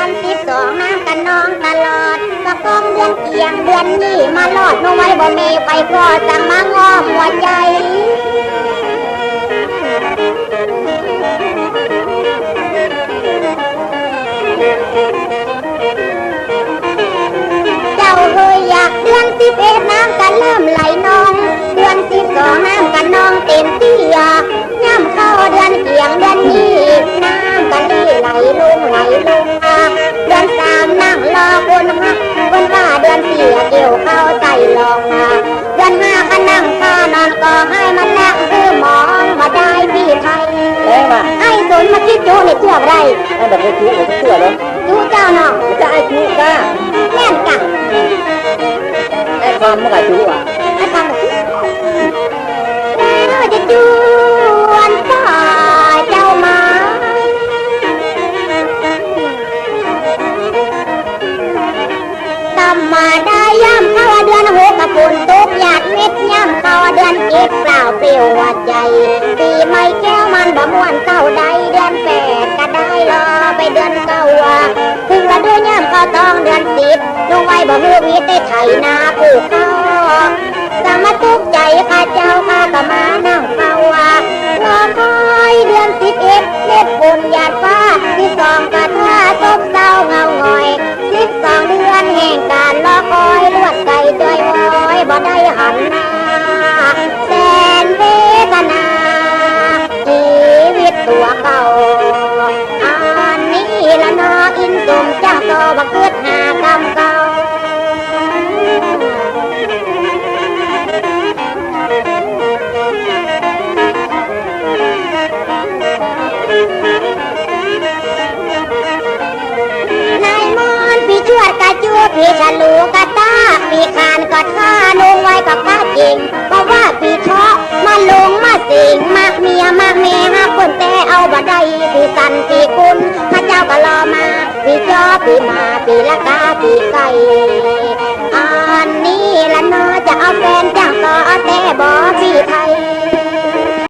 อน12น้ำกันนองตลอดกระป้องเดือนเกียงเดือนนี้มาลอดน้องไว้บ่มีไฟก็สั่งมาง้อมหัวใจเจ้าเคยอยากเดือน11น้ำกันเริ่มไหลนองเดือน12น้ำกันนองเต็มที่ย่ำเข้าเดือนเกียงเดือนนี้น้ำกันนี่ไหลลงเดือน3นั่งรอคนฮักคนว่าเดือน4เกี่ยวเข้าใส่ลองเดือน5ก็นั่งข้านอนก็ให้มันแลกคือมองมาได้พี่ไทยให้สนมาคิดจูในเชือกไรไอ้แบบไอ้จูผมเชื่อเลยจูเจ้าน้องจะไอ้จูก้าแม่นกะไอ้ความมันกับจูไอ้ความแล้วจะจวนฝ่าเจ้ามาตำมาได้ย่ำเข้าเดือน6กับฝนตกหยาดเม็ดย่ำเข้าเดือน7เปล่าเปลี่ยวหัวใจปีไม่แก้วมันบ่ม่วนเก้าใดเดือน8ก็ได้รอไปเดือน9ถึงละด้วยย่ำเข้าต้องเดือน10ลงไว้บ่มือวิทย์ได้ไถนาปลูกข้าวสั่งมาตุกใจข้าเจ้าข้าก็มานั่งเฝ้ารอคอยเดือน11เม็ดฝนหยาดฟ้า12กระทาซบเศร้าเงาหงอย12เดือนแห่งการรอคอยลวดไก่ตัวยว้อยบ่ได้หันหน้าแสนเวทนาชีวิตตัวเก่าอันนี้ละนออินสมเจ้าต่อบักเกิดหากรรมเก่าพี่ฉลูกะตาพี่คานกอดข้านุงไว้กับข้าจริงเพราะว่าพี่ชอบมาลงมาสิงมากเมียมากแม่ฮักคนแต่เอาบ่ได้พี่สันพี่คุณข้าเจ้าก็รอมาพี่จอพี่มาพี่ละกาพี่ไก่อันนี้ละเนาะจะเอาแฟนจ้างต่อแต่บ่พี่ไทย